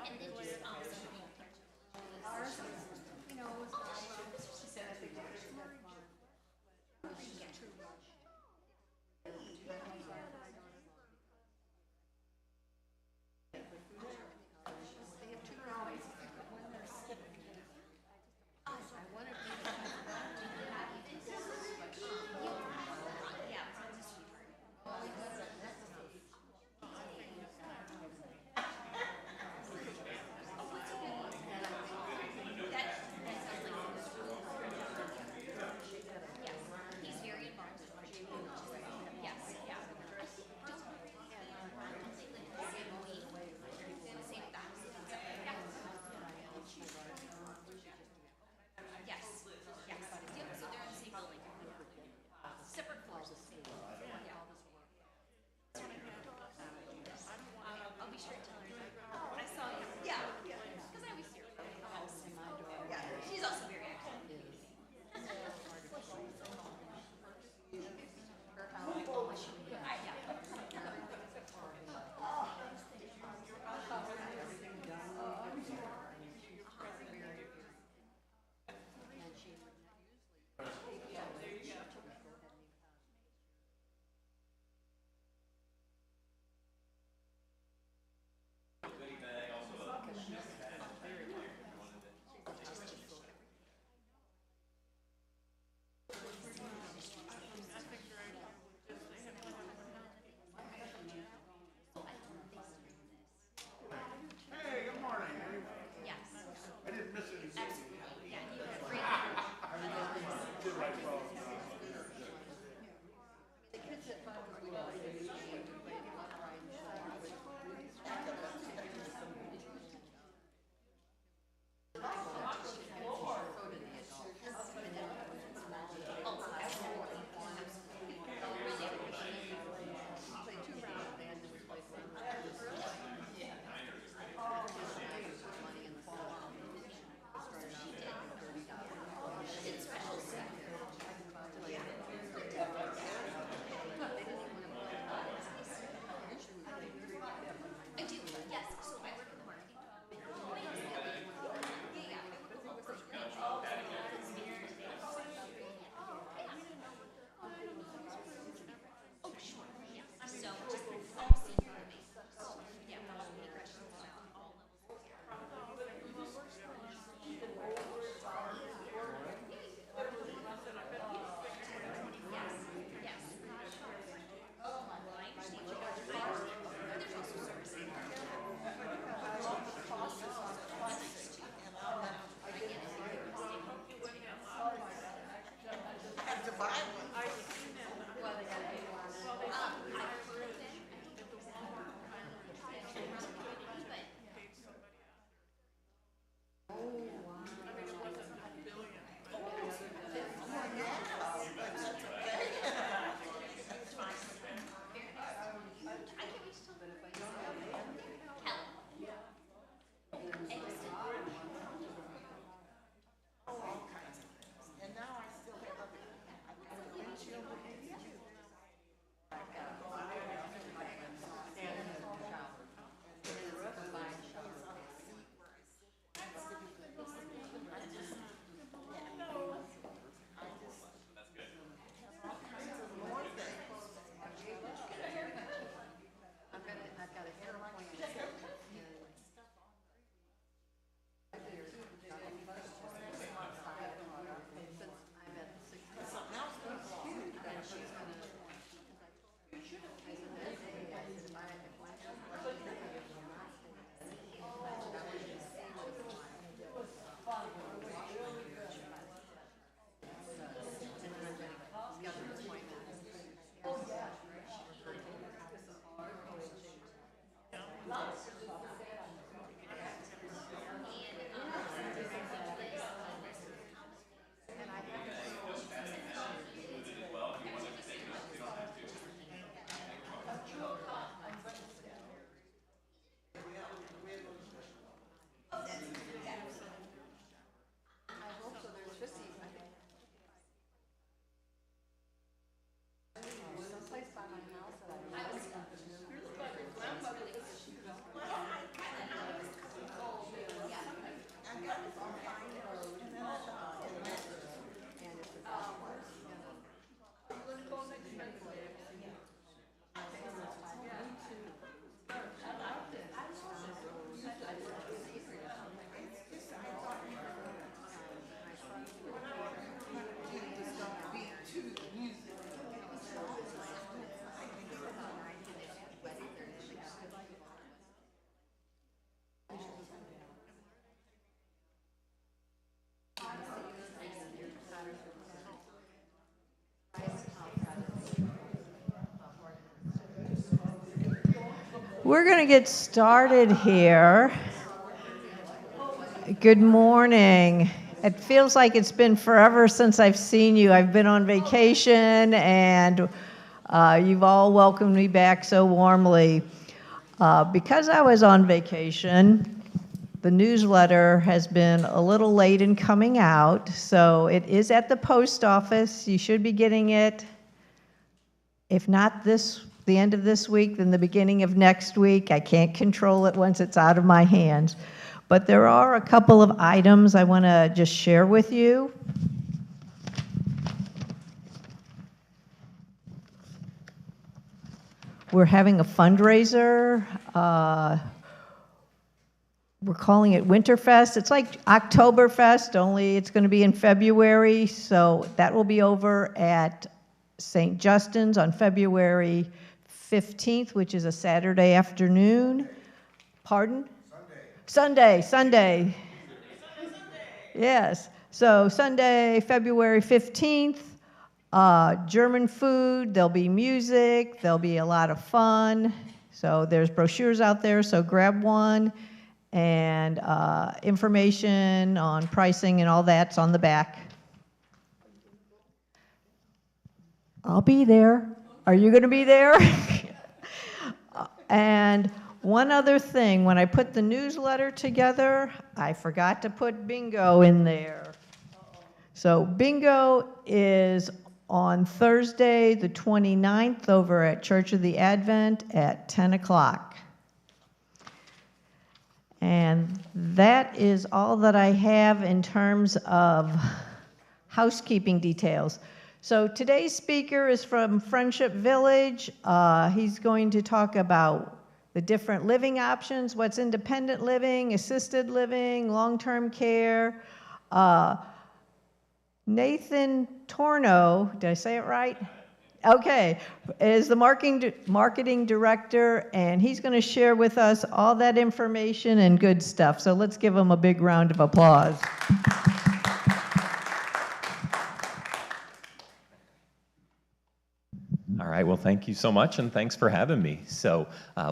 And then just awesome. Ours, you know, was. She said, I think it's They have two brownies. When they're sick. I wanted to. Yeah. We're going to get started here. Good morning. It feels like it's been forever since I've seen you. I've been on vacation, and you've all welcomed me back so warmly. Because I was on vacation, the newsletter has been a little late in coming out, so it is at the post office. You should be getting it, if not the end of this week, then the beginning of next week. I can't control it once it's out of my hands. But there are a couple of items I want to just share with you. We're having a fundraiser. We're calling it Winterfest. It's like Oktoberfest, only it's going to be in February. So that will be over at St. Justin's on February 15th, which is a Saturday afternoon. Pardon? Sunday. Yes. So Sunday, February 15th, German food, there'll be music, there'll be a lot of fun. So there's brochures out there, so grab one. And information on pricing and all that's on the back. I'll be there. Are you going to be there? And one other thing, when I put the newsletter together, I forgot to put bingo in there. So bingo is on Thursday, the 29th, over at Church of the Advent at 10 o'clock. And that is all that I have in terms of housekeeping details. So today's speaker is from Friendship Village. He's going to talk about the different living options, what's independent living, assisted living, long-term care. Nathan Torno, did I say it right? Okay, is the marketing director, and he's going to share with us all that information and good stuff. So let's give him a big round of applause. All right, well, thank you so much, and thanks for having me. So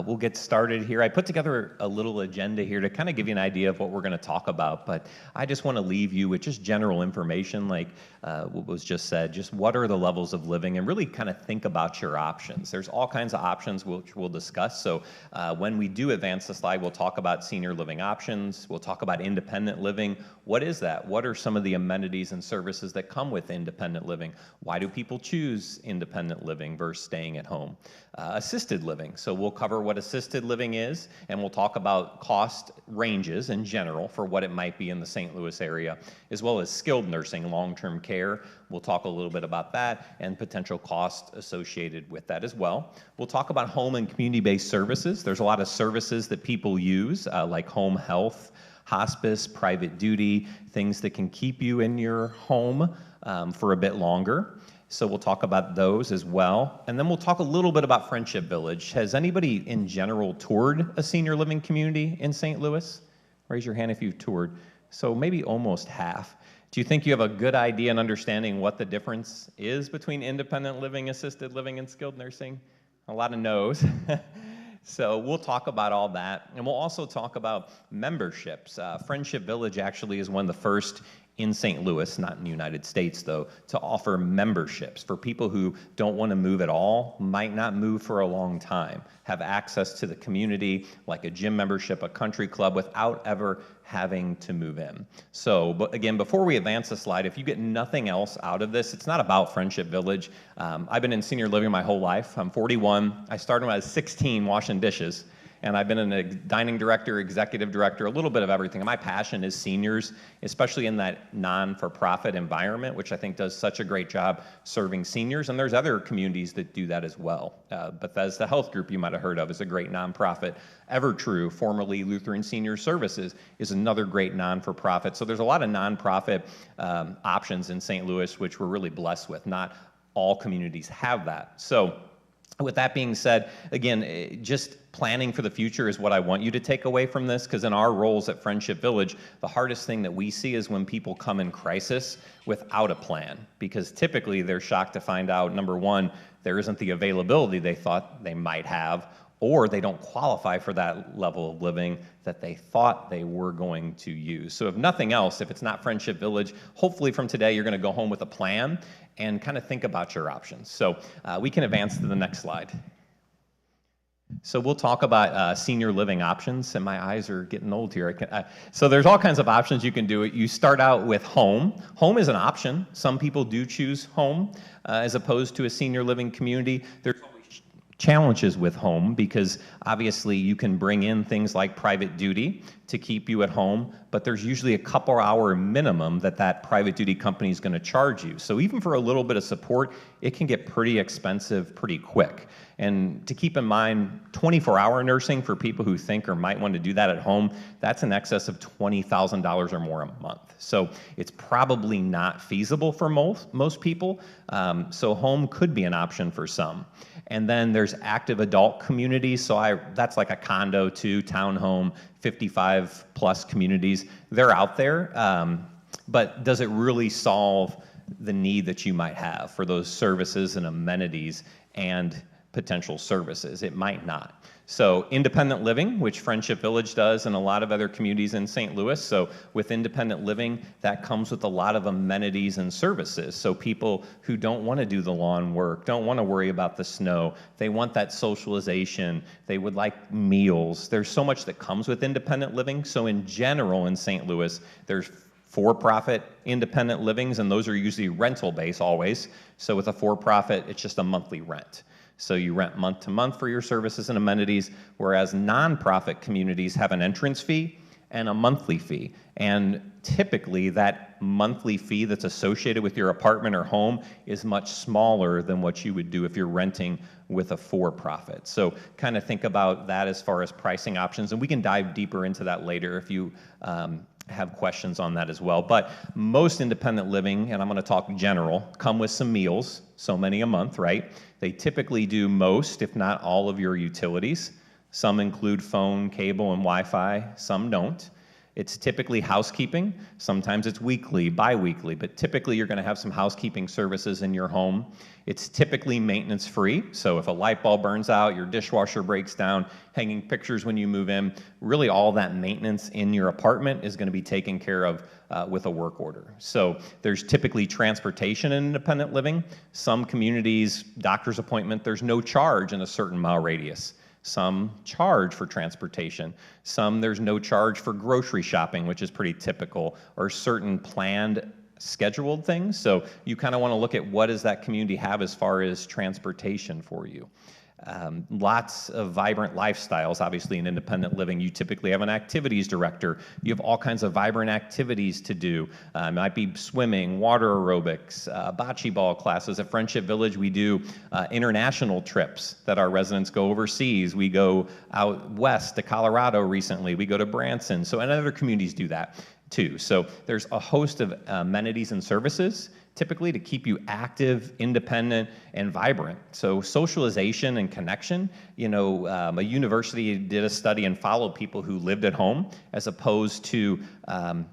we'll get started here. I put together a little agenda here to kind of give you an idea of what we're going to talk about, but I just want to leave you with just general information, like what was just said, just what are the levels of living, and really kind of think about your options. There's all kinds of options which we'll discuss. So when we do advance the slide, we'll talk about senior living options. We'll talk about independent living. What is that? What are some of the amenities and services that come with independent living? Why do people choose independent living versus staying at home? Assisted living. So we'll cover what assisted living is, and we'll talk about cost ranges in general for what it might be in the St. Louis area, as well as skilled nursing, long-term care. We'll talk a little bit about that and potential costs associated with that as well. We'll talk about home and community-based services. There's a lot of services that people use, like home health, hospice, private duty, things that can keep you in your home for a bit longer. So we'll talk about those as well. And then we'll talk a little bit about Friendship Village. Has anybody in general toured a senior living community in St. Louis? Raise your hand if you've toured. So maybe almost half. Do you think you have a good idea and understanding what the difference is between independent living, assisted living, and skilled nursing? A lot of no's. So we'll talk about all that. And we'll also talk about memberships. Friendship Village actually is one of the first in St. Louis, not in the United States though, to offer memberships for people who don't want to move at all, might not move for a long time, have access to the community, like a gym membership, a country club, without ever having to move in. So, but again, before we advance the slide, if you get nothing else out of this, it's not about Friendship Village. I've been in senior living my whole life. I'm 41. I started when I was 16 washing dishes. And I've been a dining director, executive director, a little bit of everything. And my passion is seniors, especially in that non-for-profit environment, which I think does such a great job serving seniors. And there's other communities that do that as well. Bethesda Health Group, you might have heard of, is a great nonprofit. EverTrue, formerly Lutheran Senior Services, is another great non-for-profit. So there's a lot of nonprofit options in St. Louis, which we're really blessed with. Not all communities have that. So with that being said, again, just planning for the future is what I want you to take away from this, because in our roles at Friendship Village, the hardest thing that we see is when people come in crisis without a plan, because typically they're shocked to find out, number one, there isn't the availability they thought they might have, or they don't qualify for that level of living that they thought they were going to use. So if nothing else, if it's not Friendship Village, hopefully from today you're going to go home with a plan and kind of think about your options. So we can advance to the next slide. So we'll talk about senior living options, and my eyes are getting old here. So there's all kinds of options you can do it. You start out with home. Home is an option. Some people do choose home as opposed to a senior living community. There's always challenges with home because obviously you can bring in things like private duty to keep you at home, but there's usually a couple hour minimum that private duty company is going to charge you. So even for a little bit of support, it can get pretty expensive pretty quick. And to keep in mind, 24-hour nursing for people who think or might want to do that at home, that's in excess of $20,000 or more a month. So it's probably not feasible for most people. So home could be an option for some. And then there's active adult communities. So that's like a condo too, townhome, 55 plus communities. They're out there, but does it really solve the need that you might have for those services and amenities and potential services? It might not. So independent living, which Friendship Village does and a lot of other communities in St. Louis. So with independent living, that comes with a lot of amenities and services. So people who don't want to do the lawn work, don't want to worry about the snow, they want that socialization, they would like meals. There's so much that comes with independent living. So in general in St. Louis, there's for-profit independent livings, and those are usually rental-based always. So with a for-profit, it's just a monthly rent. So you rent month to month for your services and amenities, whereas nonprofit communities have an entrance fee and a monthly fee. And typically that monthly fee that's associated with your apartment or home is much smaller than what you would do if you're renting with a for-profit. So kind of think about that as far as pricing options, and we can dive deeper into that later if you have questions on that as well. But most independent living, and I'm going to talk general, come with some meals, so many a month, right? They typically do most, if not all, of your utilities. Some include phone, cable, and Wi-Fi. Some don't. It's typically housekeeping. Sometimes it's weekly, bi-weekly, but typically you're going to have some housekeeping services in your home. It's typically maintenance-free, so if a light bulb burns out, your dishwasher breaks down, hanging pictures when you move in, really all that maintenance in your apartment is going to be taken care of with a work order. So there's typically transportation in independent living. Some communities, doctor's appointment, there's no charge in a certain mile radius. Some charge for transportation. Some there's no charge for grocery shopping, which is pretty typical, or certain planned scheduled things. So you kind of want to look at what does that community have as far as transportation for you. Lots of vibrant lifestyles, obviously in independent living. You typically have an activities director. You have all kinds of vibrant activities to do. It might be swimming, water aerobics, bocce ball classes. At Friendship Village, we do international trips that our residents go overseas. We go out west to Colorado recently. We go to Branson. So, and other communities do that too. So there's a host of amenities and services typically to keep you active, independent, and vibrant. So socialization and connection, you know, a university did a study and followed people who lived at home as opposed to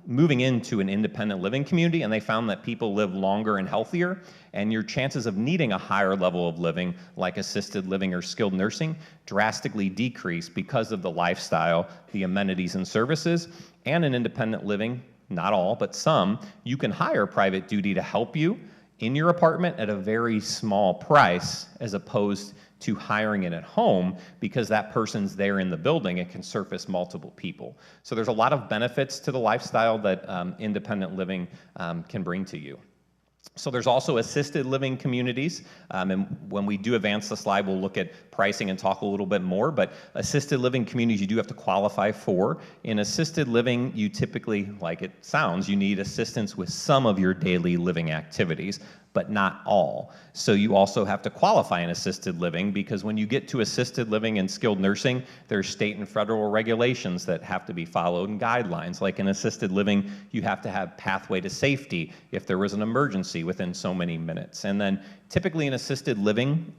moving into an independent living community, and they found that people live longer and healthier, and your chances of needing a higher level of living, like assisted living or skilled nursing, drastically decrease because of the lifestyle, the amenities and services, and in independent living, not all, but some, you can hire private duty to help you in your apartment at a very small price as opposed to hiring it at home because that person's there in the building and can surface multiple people. So there's a lot of benefits to the lifestyle that independent living can bring to you. So there's also assisted living communities, and when we do advance the slide, we'll look at pricing and talk a little bit more, but assisted living communities you do have to qualify for. In assisted living, you typically, like it sounds, you need assistance with some of your daily living activities, but not all. So you also have to qualify in assisted living because when you get to assisted living and skilled nursing, there's state and federal regulations that have to be followed and guidelines. Like in assisted living, you have to have pathway to safety if there was an emergency within so many minutes. And then typically in assisted living,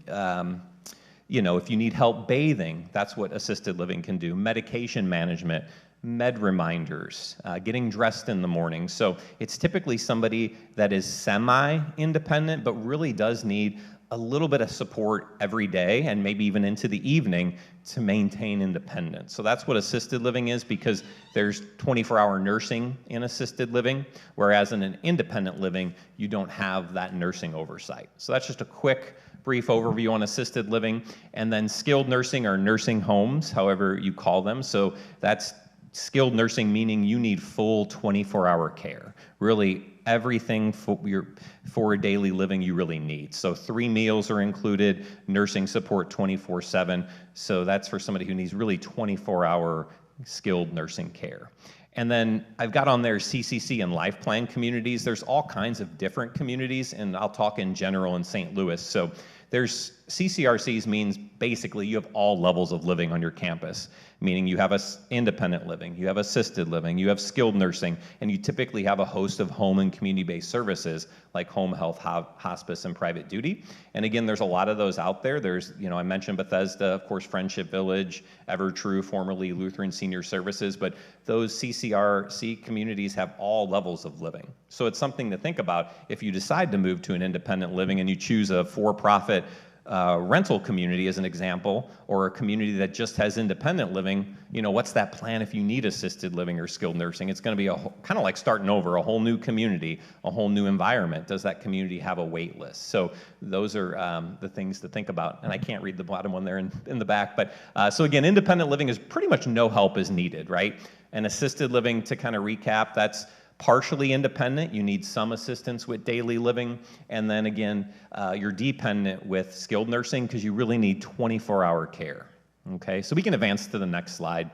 you know, if you need help bathing, that's what assisted living can do. Medication management, med reminders, getting dressed in the morning. So it's typically somebody that is semi-independent, but really does need a little bit of support every day and maybe even into the evening to maintain independence. So that's what assisted living is, because there's 24-hour nursing in assisted living, whereas in an independent living, you don't have that nursing oversight. So that's just a quick, brief overview on assisted living. And then skilled nursing or nursing homes, however you call them. So that's skilled nursing, meaning you need full 24-hour care. Really, everything for daily living you really need. So 3 meals are included, nursing support 24/7. So that's for somebody who needs really 24-hour skilled nursing care. And then I've got on there CCC and life plan communities. There's all kinds of different communities, and I'll talk in general in St. Louis. So there's CCRCs means basically you have all levels of living on your campus, meaning you have independent living, you have assisted living, you have skilled nursing, and you typically have a host of home and community-based services like home health, hospice, and private duty. And again, there's a lot of those out there. There's, I mentioned Bethesda, of course, Friendship Village, EverTrue, formerly Lutheran Senior Services, but those CCRC communities have all levels of living. So it's something to think about if you decide to move to an independent living and you choose a for-profit rental community as an example, or a community that just has independent living. What's that plan if you need assisted living or skilled nursing? It's going to be kind of like starting over, a whole new community, a whole new environment. Does that community have a wait list? So those are the things to think about. And I can't read the bottom one there in the back, but so again, independent living is pretty much no help is needed, right? And assisted living, to kind of recap, that's partially independent. You need some assistance with daily living. And then again, you're dependent with skilled nursing because you really need 24-hour care. Okay, so we can advance to the next slide.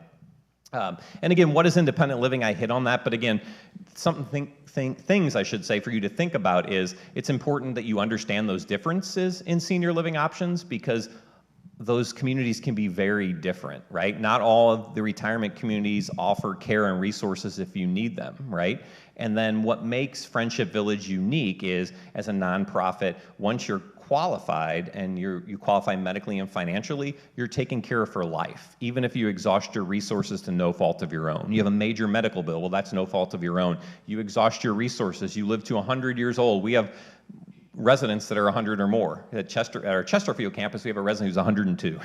And again, what is independent living? I hit on that, but again, things I should say for you to think about is it's important that you understand those differences in senior living options, because those communities can be very different, right? Not all of the retirement communities offer care and resources if you need them, right? And then what makes Friendship Village unique is, as a nonprofit, once you're qualified and you qualify medically and financially, you're taken care of for life, even if you exhaust your resources to no fault of your own. You have a major medical bill, well, that's no fault of your own. You exhaust your resources, you live to 100 years old. We have residents that are 100 or more. At our Chesterfield campus, we have a resident who's 102,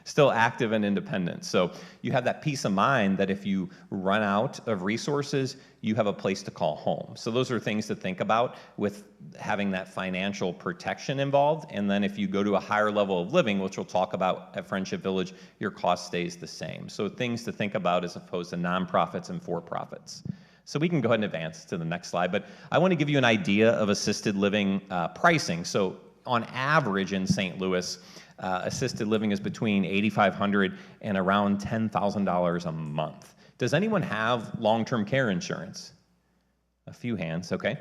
still active and independent. So you have that peace of mind that if you run out of resources, you have a place to call home. So those are things to think about with having that financial protection involved. And then if you go to a higher level of living, which we'll talk about at Friendship Village, your cost stays the same. So things to think about as opposed to nonprofits and for-profits. So we can go ahead and advance to the next slide, but I want to give you an idea of assisted living pricing. So on average in St. Louis, assisted living is between $8,500 and around $10,000 a month. Does anyone have long-term care insurance? A few hands, okay.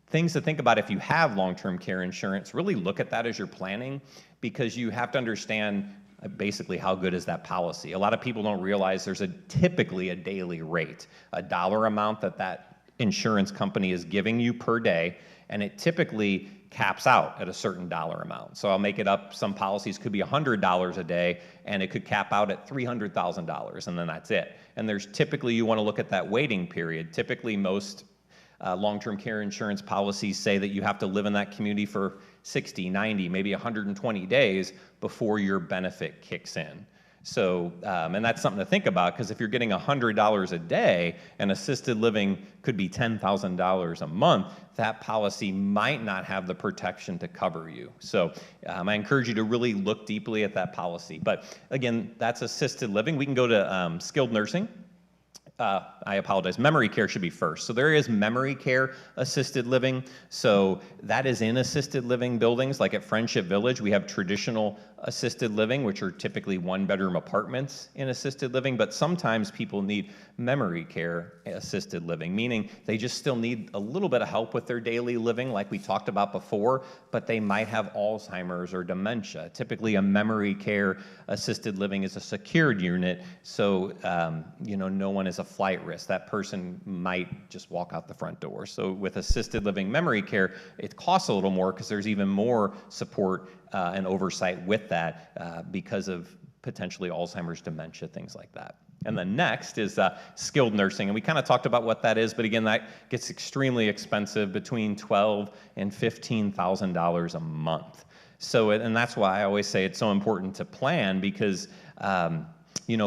Things to think about if you have long-term care insurance, really look at that as you're planning, because you have to understand basically how good is that policy. A lot of people don't realize there's typically a daily rate, a dollar amount that insurance company is giving you per day, and it typically caps out at a certain dollar amount. So I'll make it up, some policies could be $100 a day, and it could cap out at $300,000, and then that's it. And there's typically, you want to look at that waiting period. Typically most long-term care insurance policies say that you have to live in that community for 60, 90, maybe 120 days before your benefit kicks in. So, and that's something to think about, because if you're getting $100 a day and assisted living could be $10,000 a month, that policy might not have the protection to cover you. So I encourage you to really look deeply at that policy. But again, that's assisted living. We can go to skilled nursing. I apologize, memory care should be first. So there is memory care assisted living. So that is in assisted living buildings. Like at Friendship Village, we have traditional assisted living, which are typically one-bedroom apartments in assisted living, but sometimes people need memory care assisted living, meaning they just still need a little bit of help with their daily living, like we talked about before, but they might have Alzheimer's or dementia. Typically, a memory care assisted living is a secured unit, so no one is a flight risk. That person might just walk out the front door. So with assisted living memory care, it costs a little more because there's even more support and oversight with that because of potentially Alzheimer's, dementia, things like that. And then next is skilled nursing. And we kind of talked about what that is, but again, that gets extremely expensive, between $12,000 and $15,000 a month. So, and that's why I always say it's so important to plan, because,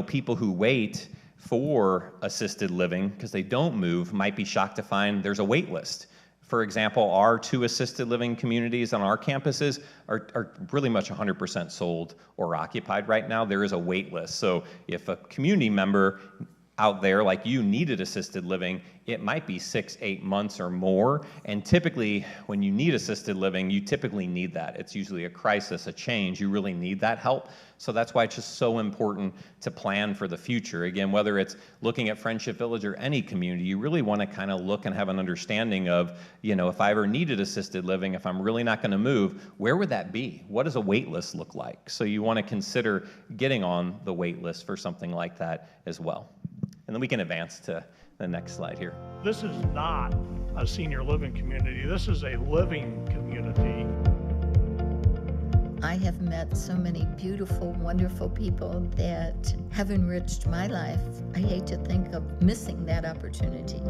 people who wait for assisted living because they don't move might be shocked to find there's a wait list. For example, our 2 assisted living communities on our campuses are really much 100% sold or occupied right now. There is a wait list. So if a community member out there like you needed assisted living, it might be 6-8 months or more. And typically, when you need assisted living, you typically need that. It's usually a crisis, a change. You really need that help. So that's why it's just so important to plan for the future. Again, whether it's looking at Friendship Village or any community, you really want to kind of look and have an understanding of, if I ever needed assisted living, if I'm really not going to move, where would that be? What does a wait list look like? So you want to consider getting on the wait list for something like that as well. And then we can advance to the next slide here. This is not a senior living community. This is a living community. I have met so many beautiful, wonderful people that have enriched my life. I hate to think of missing that opportunity.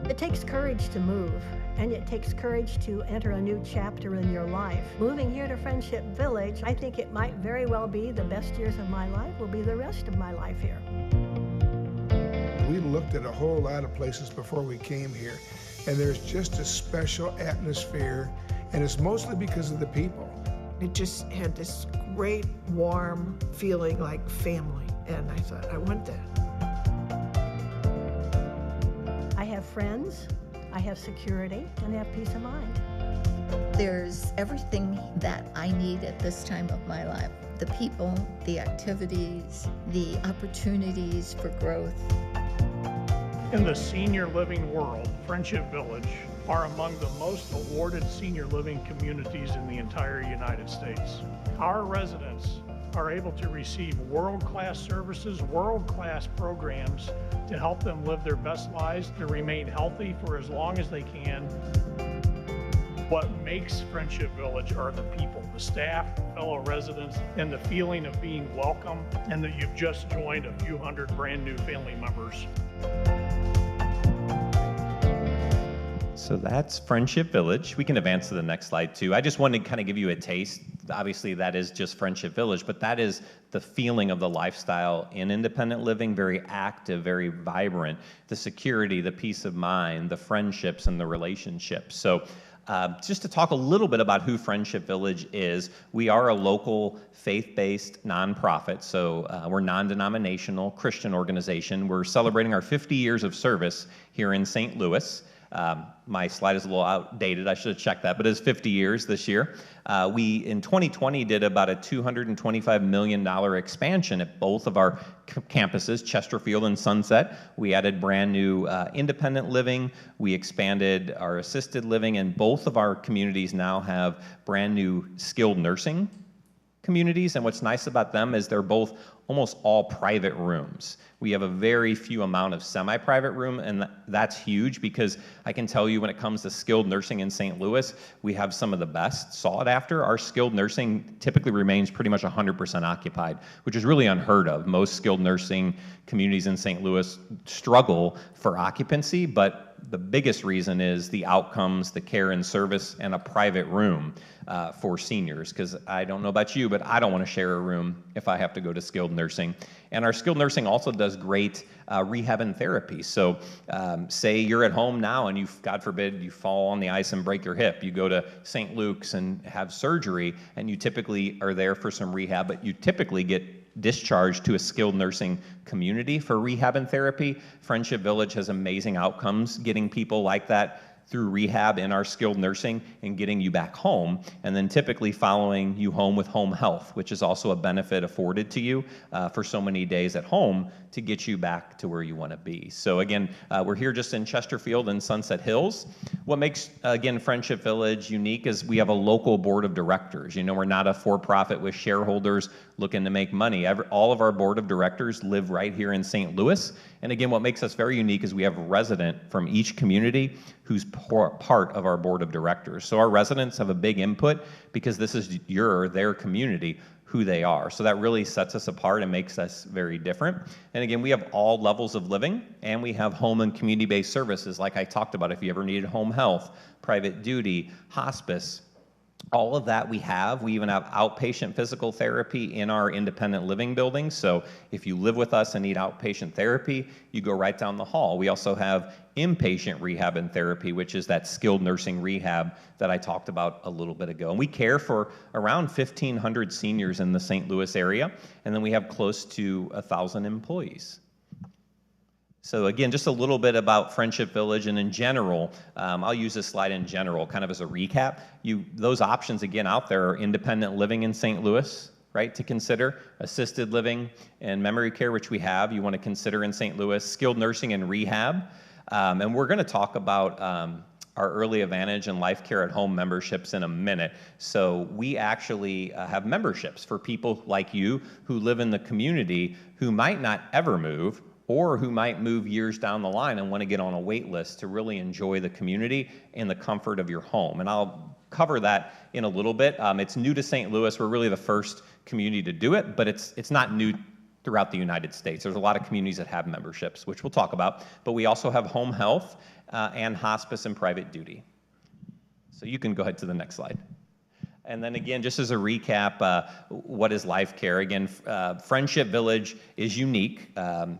It takes courage to move, and it takes courage to enter a new chapter in your life. Moving here to Friendship Village, I think it might very well be the best years of my life will be the rest of my life here. We looked at a whole lot of places before we came here, and there's just a special atmosphere, and it's mostly because of the people. It just had this great, warm feeling like family, and I thought, I want that. I have friends, I have security, and I have peace of mind. There's everything that I need at this time of my life. The people, the activities, the opportunities for growth. In the senior living world, Friendship Village are among the most awarded senior living communities in the entire United States. Our residents are able to receive world-class services, world-class programs to help them live their best lives, to remain healthy for as long as they can. What makes Friendship Village are the people, the staff, fellow residents, and the feeling of being welcome, and that you've just joined a few hundred brand new family members. So that's Friendship Village. We can advance to the next slide too. I just wanted to kind of give you a taste. Obviously that is just Friendship Village, but that is the feeling of the lifestyle in independent living, very active, very vibrant, the security, the peace of mind, the friendships and the relationships. So just to talk a little bit about who Friendship Village is, we are a local faith-based nonprofit, so we're non-denominational Christian organization. We're celebrating our 50 years of service here in St. Louis. My slide is a little outdated, I should have checked that, but it's 50 years this year. We, in 2020, did about a $225 million expansion at both of our campuses, Chesterfield and Sunset. We added brand new independent living. We expanded our assisted living, and both of our communities now have brand new skilled nursing communities. And what's nice about them is they're both almost all private rooms. We have a very few amount of semi-private room, and that's huge because I can tell you when it comes to skilled nursing in St. Louis, we have some of the best sought after. Our skilled nursing typically remains pretty much 100% occupied, which is really unheard of. Most skilled nursing communities in St. Louis struggle for occupancy, but the biggest reason is the outcomes, the care and service, and a private room for seniors. Because I don't know about you, but I don't want to share a room if I have to go to skilled nursing. And our skilled nursing also does great rehab and therapy. So say you're at home now and you, God forbid, you fall on the ice and break your hip. You go to St. Luke's and have surgery, and you typically are there for some rehab, but you typically get discharged to a skilled nursing community for rehab and therapy. Friendship Village has amazing outcomes getting people like that through rehab in our skilled nursing and getting you back home, and then typically following you home with home health, which is also a benefit afforded to you for so many days at home to get you back to where you want to be. So again, we're here just in Chesterfield and Sunset Hills. What makes, again, Friendship Village unique is we have a local board of directors. You know, we're not a for-profit with shareholders looking to make money. All of our board of directors live right here in St. Louis. And again, what makes us very unique is we have a resident from each community who's part of our board of directors. So our residents have a big input because this is their community. who they are. So that really sets us apart and makes us very different. And again, we have all levels of living, and we have home and community-based services like I talked about. If you ever needed home health, private duty, hospice, all of that we have. We even have outpatient physical therapy in our independent living buildings. So if you live with us and need outpatient therapy, you go right down the hall. We also have inpatient rehab and therapy, which is that skilled nursing rehab that I talked about a little bit ago. And we care for around 1,500 seniors in the St. Louis area, and then we have close to 1,000 employees. So again, just a little bit about Friendship Village, and in general, I'll use this slide in general, kind of as a recap. Those options, again, out there are independent living in St. Louis, right, to consider, assisted living and memory care, which we have, you want to consider in St. Louis, skilled nursing and rehab. And we're going to talk about our Early Advantage and Life Care at Home memberships in a minute. So we actually have memberships for people like you who live in the community who might not ever move, or who might move years down the line and want to get on a wait list to really enjoy the community and the comfort of your home. And I'll cover that in a little bit. It's new to St. Louis. We're really the first community to do it, but it's not new throughout the United States. There's a lot of communities that have memberships, which we'll talk about, but we also have home health and hospice and private duty. So you can go ahead to the next slide. And then again, just as a recap, what is Life Care? Again, Friendship Village is unique.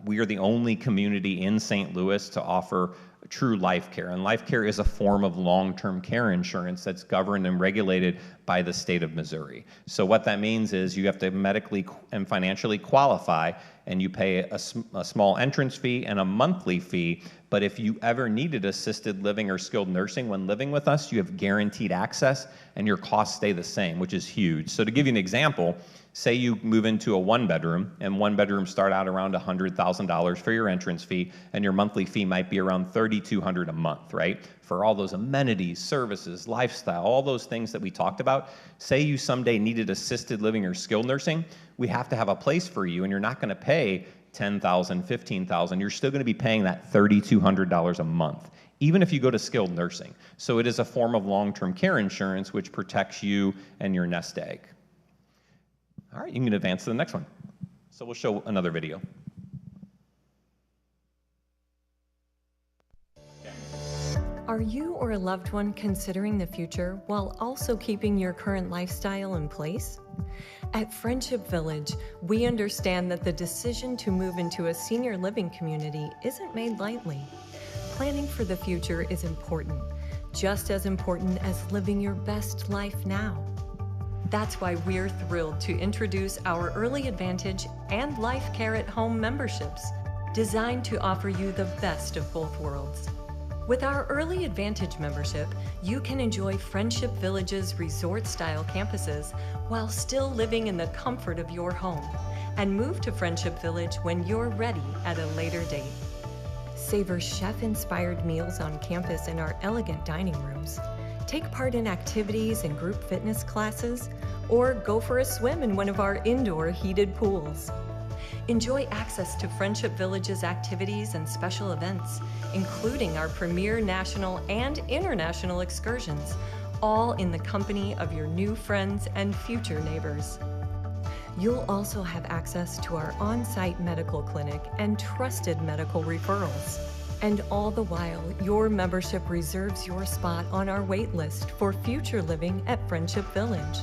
We are the only community in St. Louis to offer true life care. And life care is a form of long-term care insurance that's governed and regulated by the state of Missouri. So what that means is you have to medically and financially qualify, and you pay a small entrance fee and a monthly fee. But if you ever needed assisted living or skilled nursing when living with us, you have guaranteed access and your costs stay the same, which is huge. So to give you an example, say you move into a one-bedroom, and one-bedrooms start out around $100,000 for your entrance fee, and your monthly fee might be around $3,200 a month, right? For all those amenities, services, lifestyle, all those things that we talked about. Say you someday needed assisted living or skilled nursing, we have to have a place for you, and you're not gonna pay $10,000, $15,000. You're still gonna be paying that $3,200 a month, even if you go to skilled nursing. So it is a form of long-term care insurance which protects you and your nest egg. All right, you can advance to the next one. So we'll show another video. Are you or a loved one considering the future while also keeping your current lifestyle in place? At Friendship Village, we understand that the decision to move into a senior living community isn't made lightly. Planning for the future is important, just as important as living your best life now. That's why we're thrilled to introduce our Early Advantage and Life Care at Home memberships, designed to offer you the best of both worlds. With our Early Advantage membership, you can enjoy Friendship Village's resort-style campuses while still living in the comfort of your home, and move to Friendship Village when you're ready at a later date. Savor chef-inspired meals on campus in our elegant dining rooms. Take part in activities and group fitness classes, or go for a swim in one of our indoor heated pools. Enjoy access to Friendship Village's activities and special events, including our premier national and international excursions, all in the company of your new friends and future neighbors. You'll also have access to our on-site medical clinic and trusted medical referrals. And all the while, your membership reserves your spot on our wait list for future living at Friendship Village.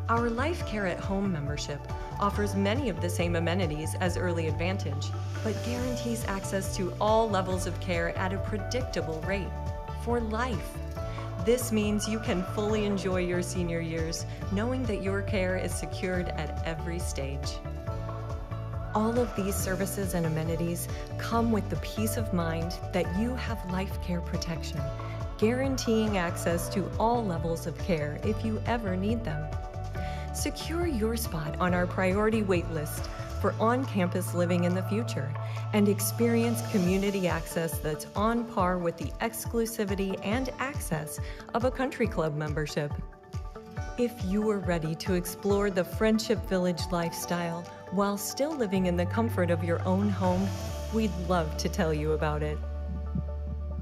Our Life Care at Home membership offers many of the same amenities as Early Advantage, but guarantees access to all levels of care at a predictable rate for life. This means you can fully enjoy your senior years, knowing that your care is secured at every stage. All of these services and amenities come with the peace of mind that you have life care protection, guaranteeing access to all levels of care if you ever need them. Secure your spot on our priority wait list for on-campus living in the future and experience community access that's on par with the exclusivity and access of a country club membership. If you are ready to explore the Friendship Village lifestyle while still living in the comfort of your own home, we'd love to tell you about it.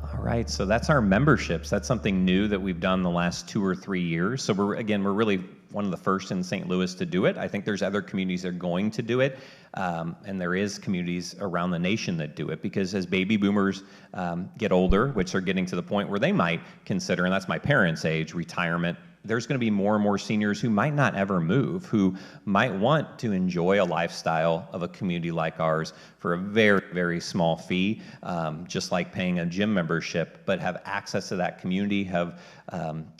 All right, so that's our memberships. That's something new that we've done the last 2 or 3 years. So we're really one of the first in St. Louis to do it. I think there's other communities that are going to do it, and there is communities around the nation that do it, because as baby boomers get older, which are getting to the point where they might consider, and that's my parents' age, retirement, there's going to be more and more seniors who might not ever move, who might want to enjoy a lifestyle of a community like ours for a very, very small fee, just like paying a gym membership, but have access to that community, have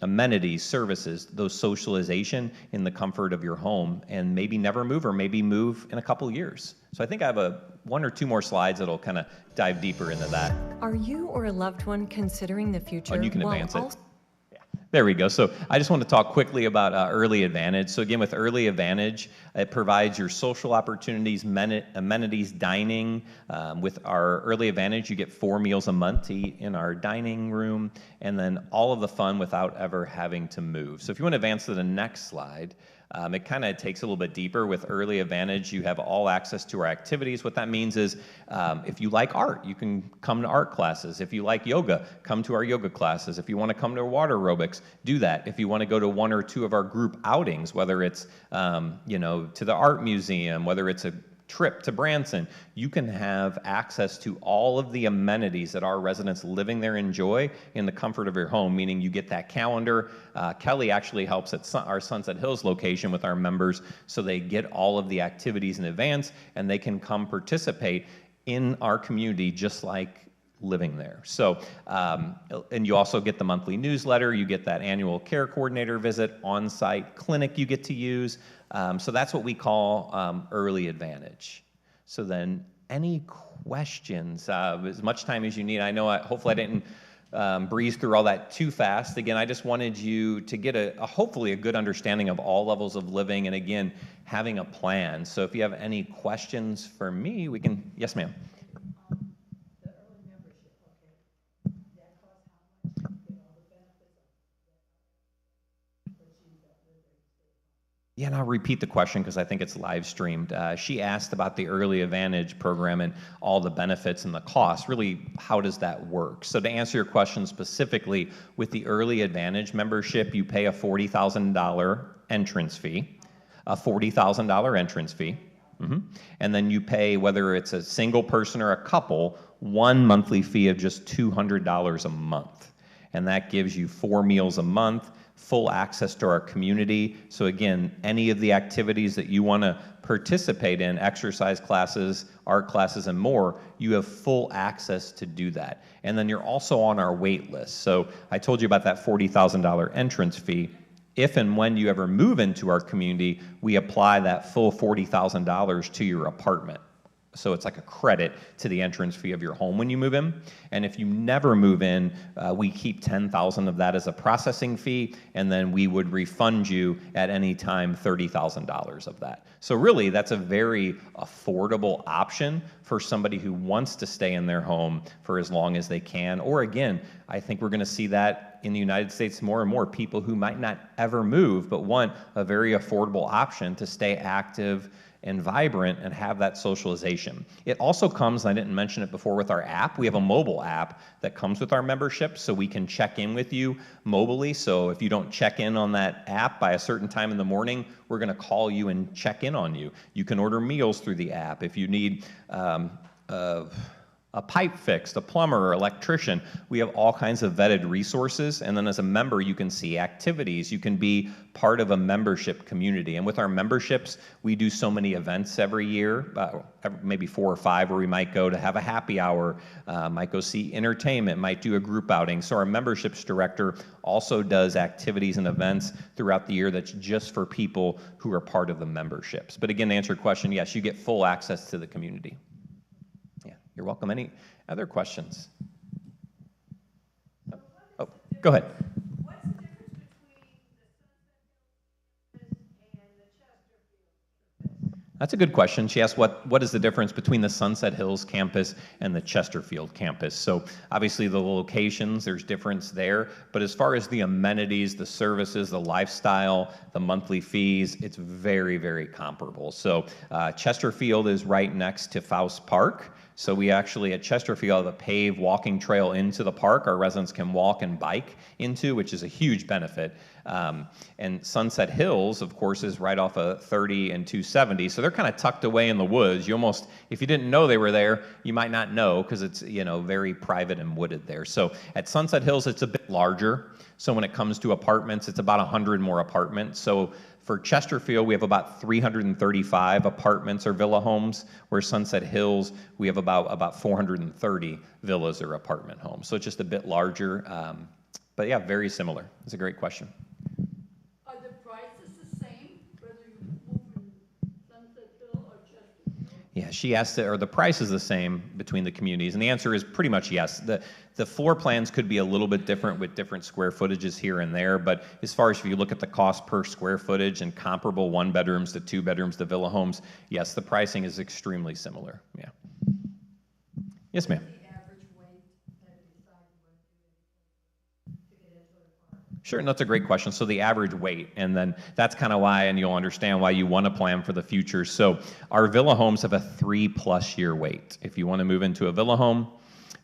amenities, services, those socialization in the comfort of your home, and maybe never move, or maybe move in a couple years. So I think I have 1 or 2 more slides that'll kind of dive deeper into that. Are you or a loved one considering the future? And you can while advance it. also- There we go. So I just want to talk quickly about Early Advantage. So again, with Early Advantage, it provides your social opportunities, amenities, dining. With our Early Advantage, you get 4 meals a month to eat in our dining room, and then all of the fun without ever having to move. So if you want to advance to the next slide, it kind of takes a little bit deeper. With Early Advantage, you have all access to our activities. What that means is if you like art, you can come to art classes. If you like yoga, come to our yoga classes. If you want to come to water aerobics, do that. If you want to go to 1 or 2 of our group outings, whether it's to the art museum, whether it's a trip to Branson, you can have access to all of the amenities that our residents living there enjoy in the comfort of your home, meaning you get that calendar. Kelly actually helps at our Sunset Hills location with our members, so they get all of the activities in advance, and they can come participate in our community just like living there. So, and you also get the monthly newsletter, you get that annual care coordinator visit, on-site clinic you get to use. So that's what we call Early Advantage. So then, any questions? As much time as you need. I know, hopefully I didn't breeze through all that too fast. Again, I just wanted you to get hopefully a good understanding of all levels of living, and again, having a plan. So if you have any questions for me, we can, yes ma'am. Yeah, and I'll repeat the question because I think it's live streamed. She asked about the Early Advantage program and all the benefits and the cost. Really, how does that work? So to answer your question specifically, with the Early Advantage membership, you pay a $40,000 entrance fee, and then you pay, whether it's a single person or a couple, 1 monthly fee of just $200 a month. And that gives you 4 meals a month, full access to our community. So again, any of the activities that you want to participate in, exercise classes, art classes, and more, you have full access to do that. And then you're also on our wait list. So I told you about that $40,000 entrance fee. If and when you ever move into our community, we apply that full $40,000 to your apartment. So it's like a credit to the entrance fee of your home when you move in. And if you never move in, we keep $10,000 of that as a processing fee, and then we would refund you at any time $30,000 of that. So really, that's a very affordable option for somebody who wants to stay in their home for as long as they can. Or again, I think we're going to see that in the United States more and more, people who might not ever move but want a very affordable option to stay active and vibrant and have that socialization. It also comes, and I didn't mention it before, with our app. We have a mobile app that comes with our membership, so we can check in with you mobilely. So if you don't check in on that app by a certain time in the morning, we're gonna call you and check in on you. You can order meals through the app. If you need a pipe fixed, a plumber or electrician, we have all kinds of vetted resources. And then as a member, you can see activities. You can be part of a membership community. And with our memberships, we do so many events every year, maybe 4 or 5, where we might go to have a happy hour, might go see entertainment, might do a group outing. So our memberships director also does activities and events throughout the year that's just for people who are part of the memberships. But again, to answer your question, yes, you get full access to the community. You're welcome. Any other questions? Oh, go ahead. What's the difference between the Sunset Hills and the Chesterfield? That's a good question. She asked what is the difference between the Sunset Hills campus and the Chesterfield campus. So obviously the locations, there's difference there, but as far as the amenities, the services, the lifestyle, the monthly fees, it's very, very comparable. So Chesterfield is right next to Faust Park. So we actually at Chesterfield have a paved walking trail into the park our residents can walk and bike into, which is a huge benefit. And Sunset Hills, of course, is right off of 30 and 270, so they're kind of tucked away in the woods. You almost, if you didn't know they were there, you might not know because it's, you know, very private and wooded there. So at Sunset Hills, it's a bit larger. So when it comes to apartments, it's about 100 more apartments. So for Chesterfield, we have about 335 apartments or villa homes, where Sunset Hills, we have about 430 villas or apartment homes. So it's just a bit larger, but yeah, very similar. It's a great question. Are the prices the same, whether you move in Sunset Hill or Chesterfield? Yeah, she asked, are the prices the same between the communities? And the answer is pretty much yes. The floor plans could be a little bit different with different square footages here and there, but as far as if you look at the cost per square footage and comparable 1 bedrooms to 2 bedrooms to villa homes, yes, the pricing is extremely similar. Yeah. Yes, ma'am. Sure, and that's a great question. So the average weight, and then that's kind of why, and you'll understand why you want to plan for the future. So our villa homes have a 3+ year wait. If you want to move into a villa home,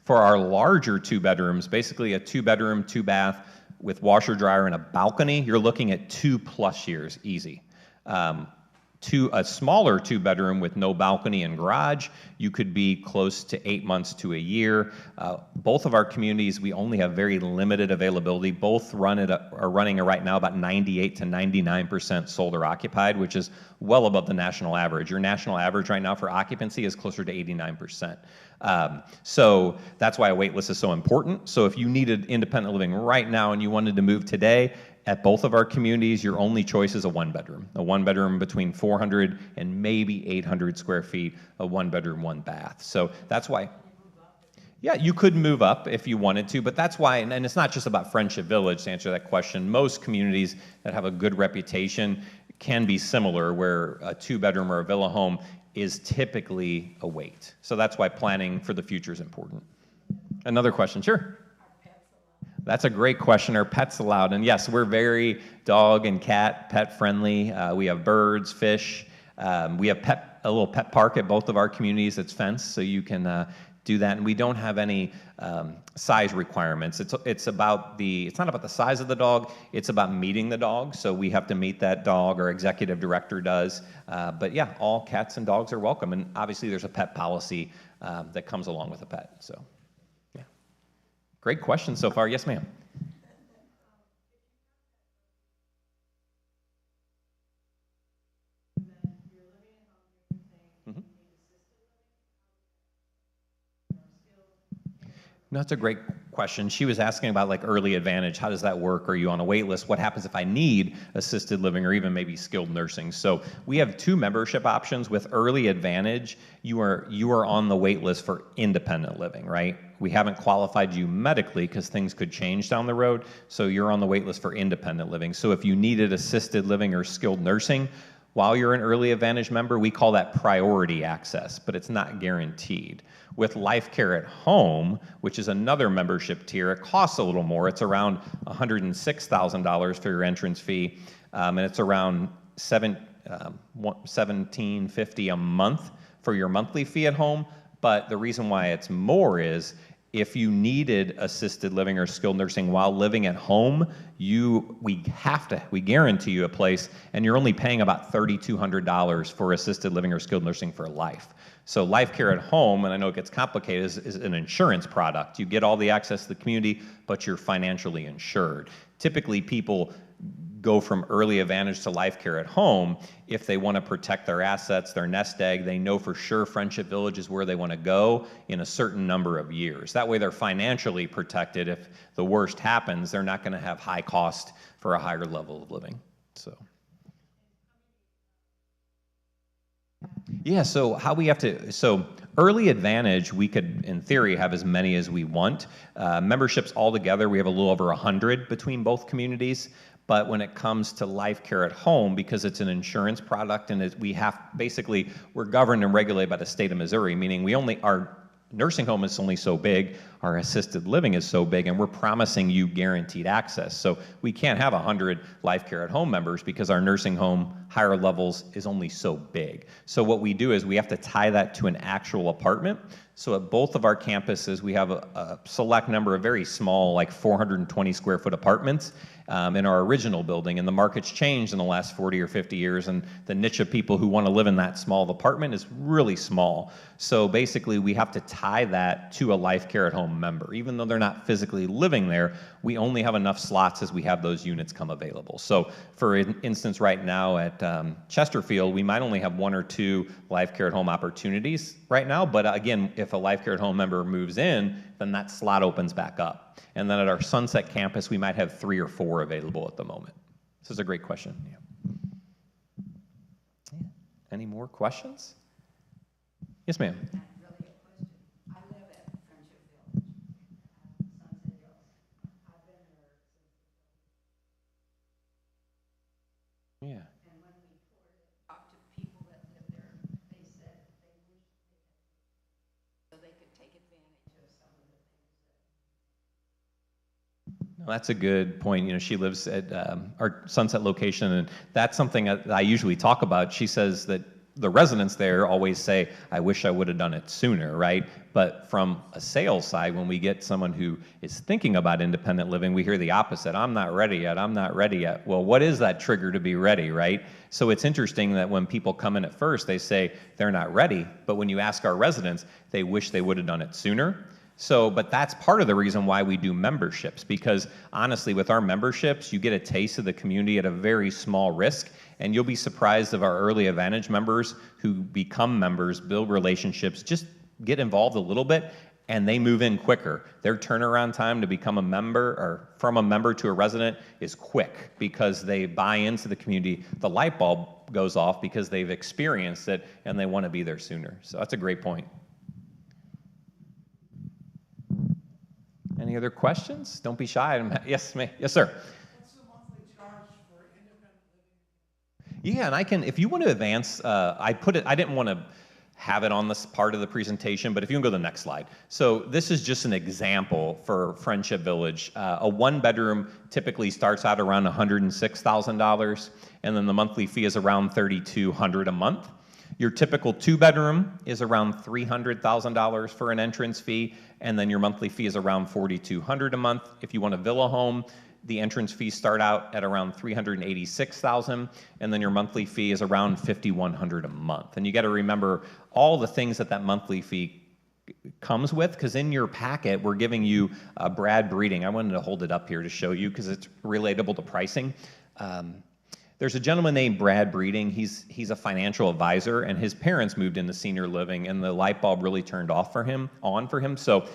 for our larger 2 bedrooms, basically a 2 bedroom, 2 bath with washer, dryer, and a balcony, you're looking at 2+ years, easy. To a smaller 2 bedroom with no balcony and garage, you could be close to 8 months to a year. Both of our communities, we only have very limited availability. Both are running right now about 98 to 99% sold or occupied, which is well above the national average. Your national average right now for occupancy is closer to 89%. So that's why a wait list is so important. So if you needed independent living right now and you wanted to move today, at both of our communities, your only choice is a 1 bedroom. A 1 bedroom between 400 and maybe 800 square feet, a 1 bedroom, 1 bath. So that's why, yeah, you could move up if you wanted to, but that's why, and it's not just about Friendship Village to answer that question. Most communities that have a good reputation can be similar, where a 2 bedroom or a villa home is typically a wait. So that's why planning for the future is important. Another question, sure. That's a great question. Are pets allowed? And yes, we're very dog and cat pet friendly. We have birds, fish. We have a little pet park at both of our communities that's fenced, so you can do that. And we don't have any size requirements. It's not about the size of the dog. It's about meeting the dog. So we have to meet that dog. Our executive director does. But yeah, all cats and dogs are welcome. And obviously, there's a pet policy that comes along with a pet. So. Great question so far. Yes, ma'am. No, that's a great question. She was asking about like early advantage. How does that work? Are you on a wait list? What happens if I need assisted living or even maybe skilled nursing? So we have 2 membership options. With early advantage, you are on the wait list for independent living, right? We haven't qualified you medically because things could change down the road. So you're on the wait list for independent living. So if you needed assisted living or skilled nursing, while you're an early advantage member, we call that priority access, but it's not guaranteed. With Life Care at Home, which is another membership tier, it costs a little more. It's around $106,000 for your entrance fee, and it's around $1,750 a month for your monthly fee at home. But the reason why it's more is if you needed assisted living or skilled nursing while living at home, we guarantee you a place, and you're only paying about $3,200 for assisted living or skilled nursing for life. So Life Care at Home, and I know it gets complicated, is an insurance product. You get all the access to the community, but you're financially insured. Typically, people go from early advantage to Life Care at Home if they want to protect their assets, their nest egg. They know for sure Friendship Village is where they want to go in a certain number of years. That way they're financially protected. If the worst happens, they're not going to have high cost for a higher level of living. So. Yeah, so early advantage, we could, in theory, have as many as we want. Memberships altogether, we have a little over 100 between both communities. But when it comes to Life Care at Home, because it's an insurance product and we're governed and regulated by the state of Missouri, meaning nursing home is only so big, our assisted living is so big, and we're promising you guaranteed access. So we can't have 100 Life Care at Home members because our nursing home higher levels is only so big. So what we do is we have to tie that to an actual apartment. So at both of our campuses, we have a select number of very small, like 420 square foot apartments in our original building. And the market's changed in the last 40 or 50 years, and the niche of people who want to live in that small of apartment is really small. So basically, we have to tie that to a Life Care at Home member. Even though they're not physically living there, we only have enough slots as we have those units come available. So for instance, right now at Chesterfield, we might only have 1 or 2 Life Care at Home opportunities right now, but again, if a Life Care at Home member moves in, then that slot opens back up. And then at our Sunset campus, we might have 3 or 4 available at the moment. This is a great question. Yeah. Any more questions? Yes, ma'am. Yeah. And when we talked to people that live there, they said they wish so they could take advantage of some of the things. No, that's a good point. You know, she lives at our Sunset location, and that's something that I usually talk about. She says that the residents there always say, I wish I would have done it sooner, right? But from a sales side, when we get someone who is thinking about independent living, we hear the opposite. I'm not ready yet. I'm not ready yet. Well, what is that trigger to be ready, right? So it's interesting that when people come in at first, they say they're not ready. But when you ask our residents, they wish they would have done it sooner. So, but that's part of the reason why we do memberships, because honestly, with our memberships, you get a taste of the community at a very small risk, and you'll be surprised of our early Advantage members who become members, build relationships, just get involved a little bit, and they move in quicker. Their turnaround time to become a member, or from a member to a resident, is quick because they buy into the community. The light bulb goes off because they've experienced it, and they want to be there sooner. So that's a great point. Any other questions? Don't be shy. Yes, ma'am. Yes, sir. What's the monthly charge for independent living? Yeah, and I can, if you want to advance, I didn't want to have it on this part of the presentation, but if you can go to the next slide. So this is just an example for Friendship Village. A 1-bedroom typically starts out around $106,000, and then the monthly fee is around $3,200 a month. Your typical 2-bedroom is around $300,000 for an entrance fee, and then your monthly fee is around $4,200 a month. If you want a villa home, the entrance fees start out at around $386,000, and then your monthly fee is around $5,100 a month. And you got to remember all the things that monthly fee comes with, because in your packet we're giving you Brad Breeding. I wanted to hold it up here to show you because it's relatable to pricing. There's a gentleman named Brad Breeding. He's a financial advisor, and his parents moved into senior living, and the light bulb really turned on for him. So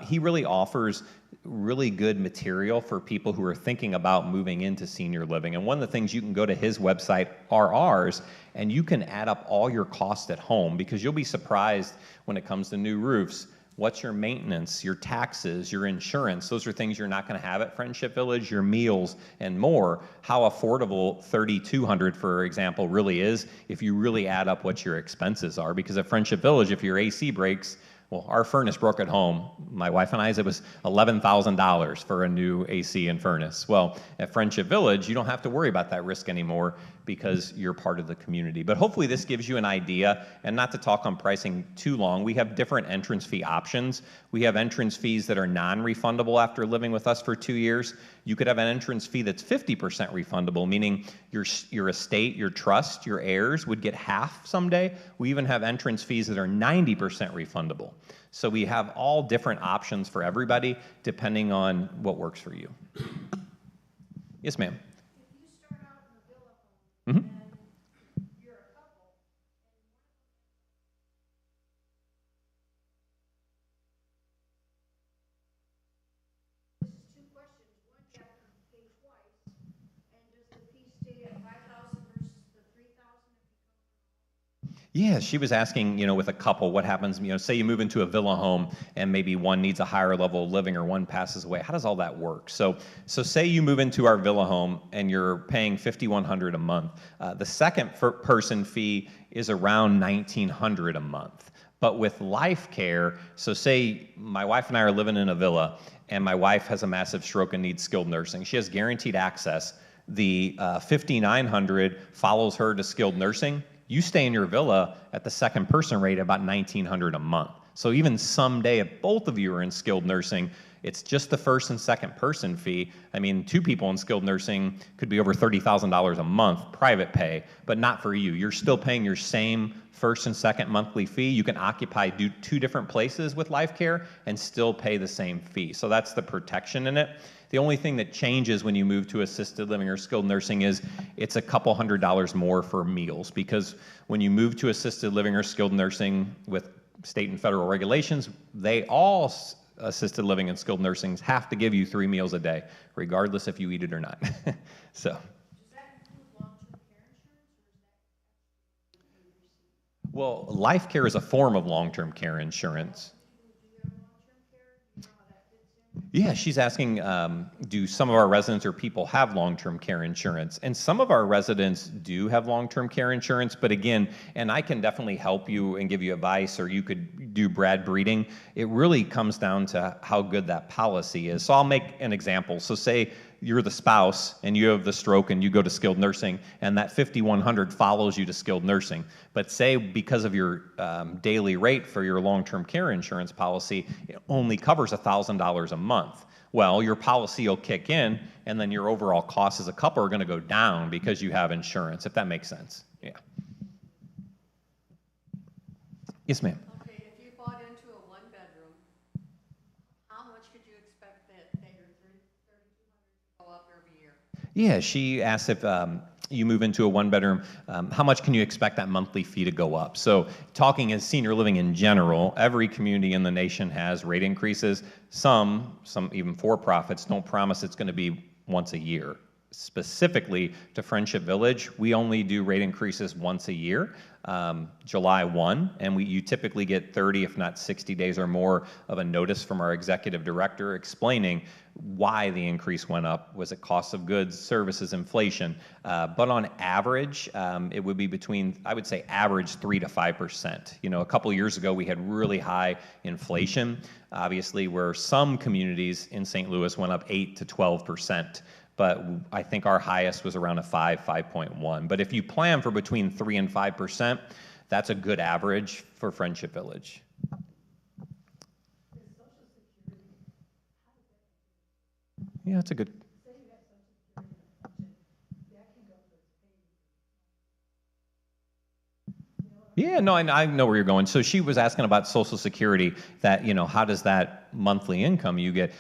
he really offers really good material for people who are thinking about moving into senior living. And one of the things, you can go to his website or ours, and you can add up all your costs at home, because you'll be surprised when it comes to new roofs. What's your maintenance, your taxes, your insurance? Those are things you're not going to have at Friendship Village, your meals and more. How affordable $3,200, for example, really is if you really add up what your expenses are. Because at Friendship Village, if your AC breaks, well, our furnace broke at home. My wife and I's, it was $11,000 for a new AC and furnace. Well, at Friendship Village, you don't have to worry about that risk anymore because you're part of the community. But hopefully this gives you an idea, and not to talk on pricing too long, we have different entrance fee options. We have entrance fees that are non-refundable after living with us for 2 years. You could have an entrance fee that's 50% refundable, meaning your estate, your trust, your heirs would get half someday. We even have entrance fees that are 90% refundable. So we have all different options for everybody, depending on what works for you. Yes, ma'am. If you start out in a villa home and you're a couple, this is 2 questions. One, you have to pay twice, and does the fee stay at $5,000 versus the $3,000? Yeah, she was asking, with a couple, what happens, say you move into a villa home and maybe one needs a higher level of living or one passes away. How does all that work? So say you move into our villa home and you're paying $5,100 a month. The second person fee is around $1,900 a month. But with life care, so say my wife and I are living in a villa, and my wife has a massive stroke and needs skilled nursing. She has guaranteed access. The $5,900 follows her to skilled nursing. You stay in your villa at the second person rate about $1,900 a month. So even someday, if both of you are in skilled nursing, it's just the first and second person fee. I mean, two people in skilled nursing could be over $30,000 a month, private pay, but not for you. You're still paying your same first and second monthly fee. You can occupy two different places with life care and still pay the same fee. So that's the protection in it. The only thing that changes when you move to assisted living or skilled nursing is it's a couple $100 more for meals, because when you move to assisted living or skilled nursing with state and federal regulations, they all assisted living and skilled nursing have to give you 3 meals a day, regardless if you eat it or not. So. Does that include long-term care insurance, or is that? Well, life care is a form of long-term care insurance. Yeah, she's asking, do some of our residents or people have long-term care insurance? And some of our residents do have long-term care insurance, but again, and I can definitely help you and give you advice, or you could do Brad breeding. It really comes down to how good that policy is. So I'll make an example. So say you're the spouse and you have the stroke and you go to skilled nursing, and that $5,100 follows you to skilled nursing. But say because of your daily rate for your long-term care insurance policy, it only covers $1,000 a month. Well, your policy will kick in, and then your overall costs as a couple are going to go down because you have insurance, if that makes sense. Yeah. Yes, ma'am. Okay, if you bought into a one-bedroom, how much could you expect that your $3,200 go up every year? Yeah, she asked if you move into a one-bedroom, how much can you expect that monthly fee to go up? So talking as senior living in general, every community in the nation has rate increases. Some even for-profits don't promise it's going to be once a year. Specifically to Friendship Village, we only do rate increases once a year, July 1, and you typically get 30, if not 60 days or more of a notice from our executive director explaining why the increase went up. Was it cost of goods, services, inflation? But on average, it would be between, I would say, average 3 to 5%. You know, a couple years ago, we had really high inflation, obviously, where some communities in St. Louis went up 8 to 12%. But I think our highest was around a 5.1. But if you plan for between 3 and 5%, that's a good average for Friendship Village. Yeah, that's a good. Yeah, no, I know where you're going. So she was asking about Social Security, that, you know, how does that monthly income you get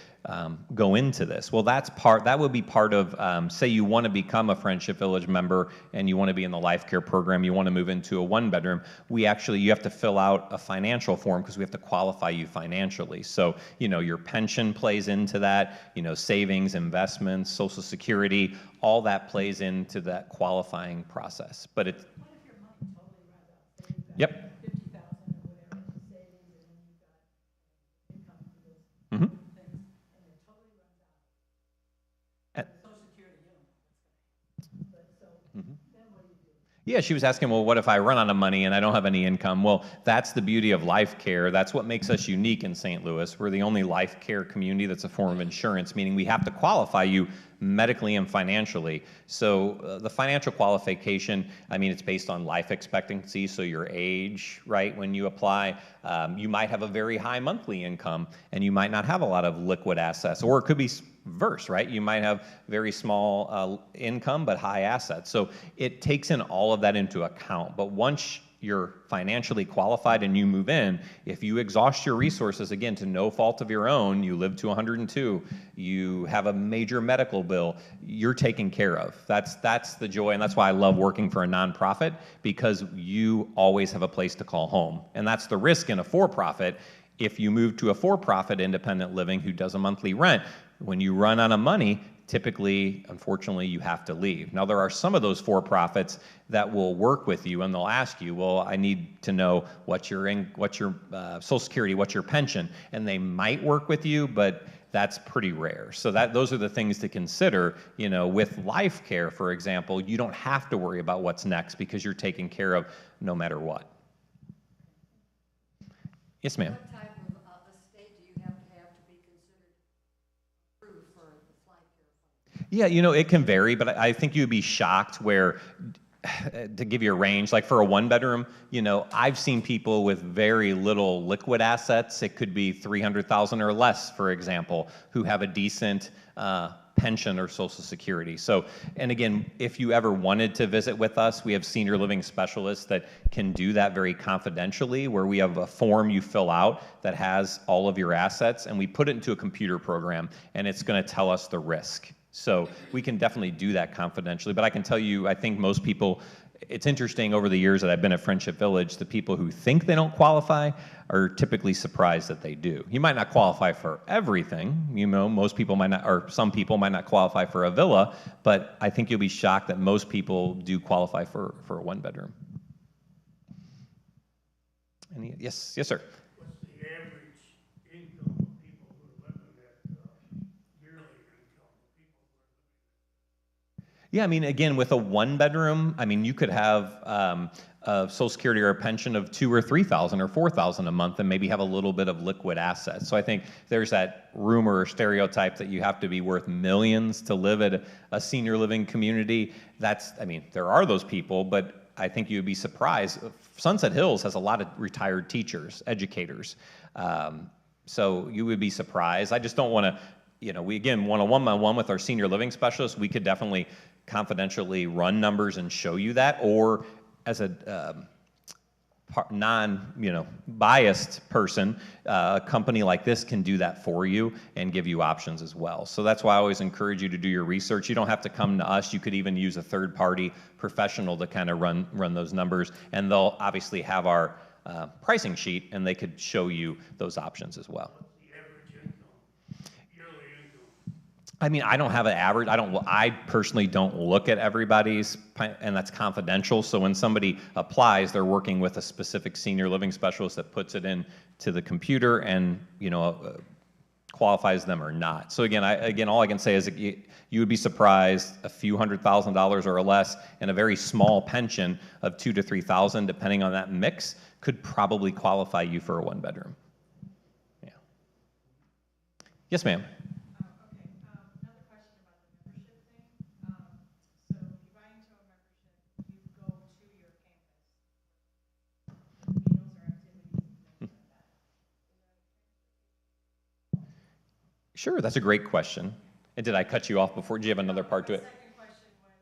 go into this? Well, that would be part of, say you want to become a Friendship Village member and you want to be in the life care program, you want to move into a one-bedroom, you have to fill out a financial form because we have to qualify you financially. So, you know, your pension plays into that, you know, savings, investments, Social Security, all that plays into that qualifying process. But it's... Yep. Mm-hmm. Yeah, she was asking, well, what if I run out of money and I don't have any income? Well, that's the beauty of life care. That's what makes us unique in St. Louis. We're the only life care community that's a form of insurance, meaning we have to qualify you medically and financially. So the financial qualification, I mean, it's based on life expectancy, so your age, right, when you apply. You might have a very high monthly income, and you might not have a lot of liquid assets, or it could be reverse, right? You might have very small income but high assets. So it takes in all of that into account. But once you're financially qualified and you move in, if you exhaust your resources, again, to no fault of your own, you live to 102, you have a major medical bill, you're taken care of. That's the joy, and that's why I love working for a nonprofit, because you always have a place to call home. And that's the risk in a for-profit. If you move to a for-profit independent living who does a monthly rent, when you run out of money, typically, unfortunately, you have to leave. Now, there are some of those for-profits that will work with you, and they'll ask you, well, I need to know what's your Social Security, what's your pension, and they might work with you, but that's pretty rare. So those are the things to consider. You know, with life care, for example, you don't have to worry about what's next because you're taken care of no matter what. Yes, ma'am. What type of estate do you have to be considered approved for the fly care fund? Yeah, you know, it can vary, but I think you'd be shocked where, to give you a range, like for a one bedroom, you know, I've seen people with very little liquid assets. It could be 300,000 or less, for example, who have a decent pension or Social Security. So, and again, if you ever wanted to visit with us, we have senior living specialists that can do that very confidentially, where we have a form you fill out that has all of your assets, and we put it into a computer program, and it's going to tell us the risk. So we can definitely do that confidentially, but I can tell you, I think most people, it's interesting over the years that I've been at Friendship Village, the people who think they don't qualify are typically surprised that they do. You might not qualify for everything, you know, most people might not, or some people might not qualify for a villa, but I think you'll be shocked that most people do qualify for a one bedroom. Yes, yes, sir. What's the average income of people who are living at yearly income of people who are living? Yeah, I mean, again, with a one bedroom, I mean, you could have a Social Security or a pension of $2,000 or $3,000 or $4,000 a month, and maybe have a little bit of liquid assets. So I think there's that rumor or stereotype that you have to be worth millions to live at a senior living community. That's, I mean, there are those people, but I think you'd be surprised. Sunset Hills has a lot of retired teachers, educators. So you would be surprised. I just don't want to, you know, we again, want a one-on-one with our senior living specialist. We could definitely confidentially run numbers and show you that, or as a non-biased person, a company like this can do that for you and give you options as well. So that's why I always encourage you to do your research. You don't have to come to us. You could even use a third-party professional to kind of run those numbers, and they'll obviously have our pricing sheet, and they could show you those options as well. I mean, I don't have an average. I personally don't look at everybody's, and that's confidential. So when somebody applies, they're working with a specific senior living specialist that puts it in to the computer and, you know, qualifies them or not. So again, all I can say is that you would be surprised. A few $100,000 or less and a very small pension of $2,000 to $3,000, depending on that mix, could probably qualify you for a one bedroom. Yeah. Yes, ma'am. Sure, that's a great question. And did I cut you off before? Do you have another part to it? Second question was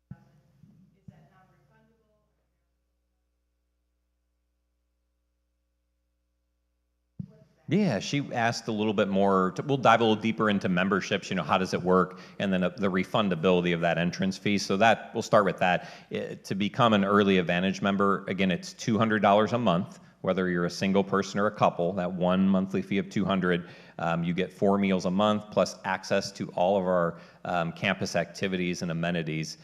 just, is that non-refundable? Yeah, she asked a little bit more. We'll dive a little deeper into memberships, you know, how does it work? And then the refundability of that entrance fee. So that, we'll start with that. To become an early Advantage member, again, it's $200 a month. Whether you're a single person or a couple, that one monthly fee of $200, you get 4 meals a month plus access to all of our campus activities and amenities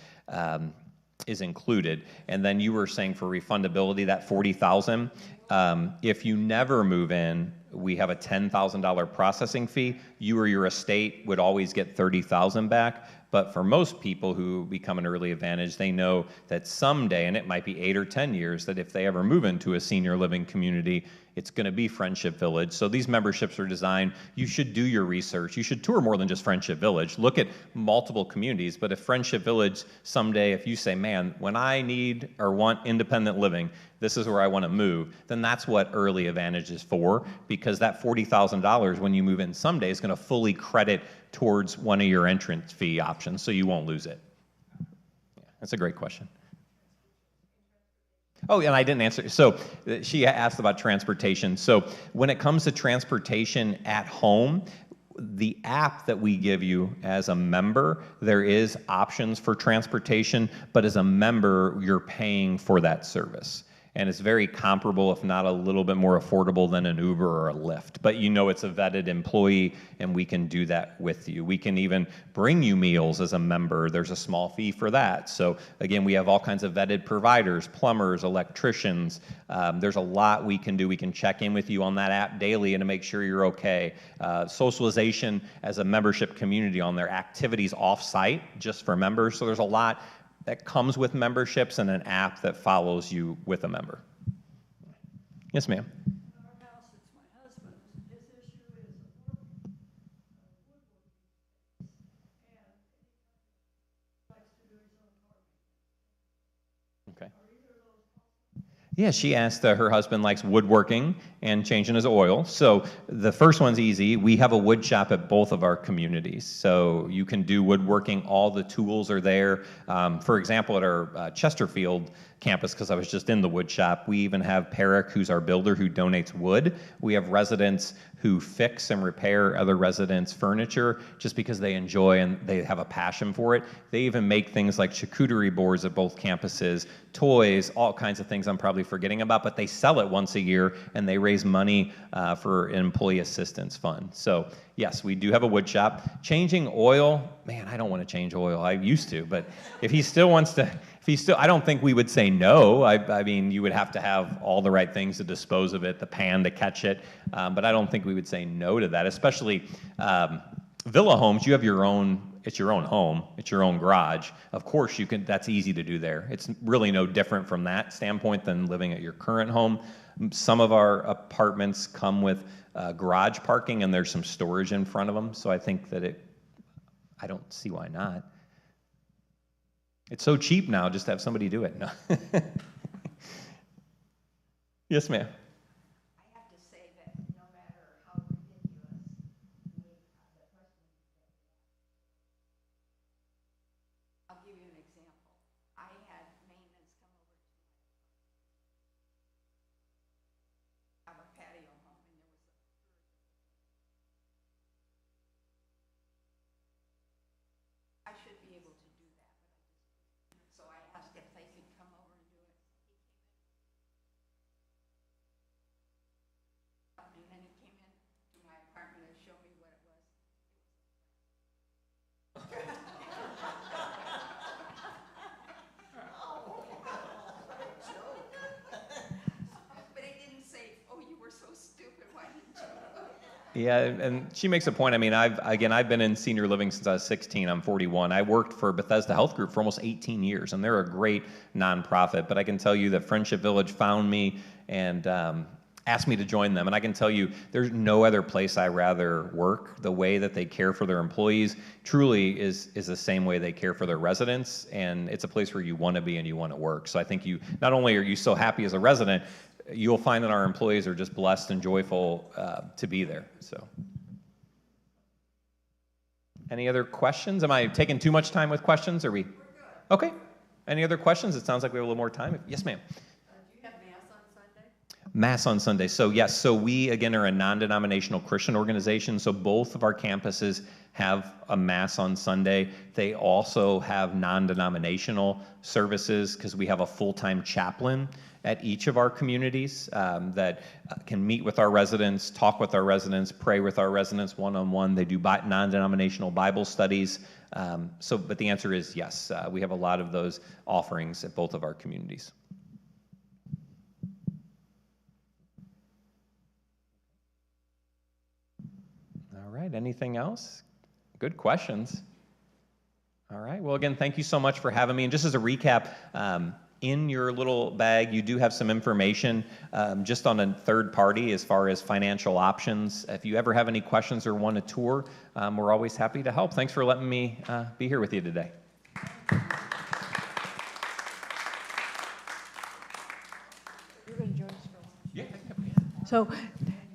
is included. And then you were saying for refundability, that $40,000, if you never move in, we have a $10,000 processing fee. You or your estate would always get $30,000 back. But for most people who become an early Advantage, they know that someday, and it might be 8 or 10 years, that if they ever move into a senior living community, it's going to be Friendship Village. So these memberships are designed, you should do your research. You should tour more than just Friendship Village. Look at multiple communities, but if Friendship Village someday, if you say, man, when I need or want independent living, this is where I want to move, then that's what early Advantage is for, because that $40,000 when you move in someday is going to fully credit towards one of your entrance fee options, so you won't lose it. Yeah, that's a great question. Oh, and I didn't answer. So she asked about transportation. So when it comes to transportation at home, the app that we give you as a member, there is options for transportation, but as a member, you're paying for that service. And it's very comparable, if not a little bit more affordable than an Uber or a Lyft. But you know it's a vetted employee, and we can do that with you. We can even bring you meals as a member. There's a small fee for that. So again, we have all kinds of vetted providers, plumbers, electricians. There's a lot we can do. We can check in with you on that app daily and to make sure you're okay. Socialization as a membership community on their activities off-site just for members. So there's a lot that comes with memberships and an app that follows you with a member. Yes, ma'am. Our house, it's my husband's. His issue is woodworking and he likes to do his own carving. Okay. Are either of those possible? Yeah, she asked her husband likes woodworking and changing his oil. So the first one's easy. We have a wood shop at both of our communities. So you can do woodworking. All the tools are there. For example, at our Chesterfield campus, because I was just in the wood shop, we even have Peric, who's our builder, who donates wood. We have residents who fix and repair other residents' furniture just because they enjoy and they have a passion for it. They even make things like charcuterie boards at both campuses, toys, all kinds of things I'm probably forgetting about, but they sell it once a year and they raise money for an employee assistance fund. So yes, we do have a wood shop. Changing oil, man, I don't want to change oil. I used to, but if he still wants to, I don't think we would say no. I mean, you would have to have all the right things to dispose of it, the pan to catch it, but I don't think we would say no to that, especially villa homes. You have your own, it's your own home, it's your own garage. Of course, you can. That's easy to do there. It's really no different from that standpoint than living at your current home. Some of our apartments come with garage parking, and there's some storage in front of them, so I think that I don't see why not. It's so cheap now just to have somebody do it. No. Yes, ma'am. I have to say that no matter how ridiculous the question, I'll give you an example. I had maintenance come over to have a patio home, and there was I should be able to do that, but so I asked if they could come over and do it. And then he came in to my apartment and showed me what it was. But he didn't say, "Oh, you were so stupid. Why didn't you?" Yeah, and she makes a point. I mean, I've been in senior living since I was 16. I'm 41. I worked for Bethesda Health Group for almost 18 years, and they're a great nonprofit. But I can tell you that Friendship Village found me and asked me to join them. And I can tell you, there's no other place I rather work. The way that they care for their employees truly is the same way they care for their residents, and it's a place where you want to be and you want to work. So I think you not only are you so happy as a resident, you'll find that our employees are just blessed and joyful to be there. So, any other questions? Am I taking too much time with questions? Are we? We're good. Okay. Any other questions? It sounds like we have a little more time. Yes, ma'am. Do you have Mass on Sunday? Mass on Sunday. So yes, so we again are a non-denominational Christian organization. So both of our campuses have a Mass on Sunday. They also have non-denominational services because we have a full-time chaplain at each of our communities that can meet with our residents, talk with our residents, pray with our residents one-on-one. They do non-denominational Bible studies. But the answer is yes. We have a lot of those offerings at both of our communities. All right, anything else? Good questions. All right, well, again, thank you so much for having me. And just as a recap, in your little bag, you do have some information just on a third party as far as financial options. If you ever have any questions or want a tour, we're always happy to help. Thanks for letting me be here with you today. You're going to join us for lunch? Yeah. So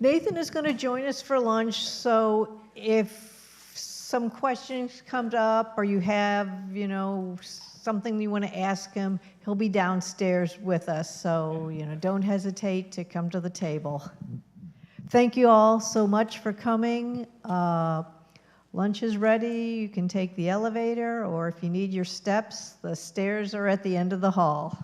Nathan is going to join us for lunch, so if some questions come up or you have, something you want to ask him, he'll be downstairs with us, so, don't hesitate to come to the table. Thank you all so much for coming. Lunch is ready. You can take the elevator, or if you need your steps, the stairs are at the end of the hall.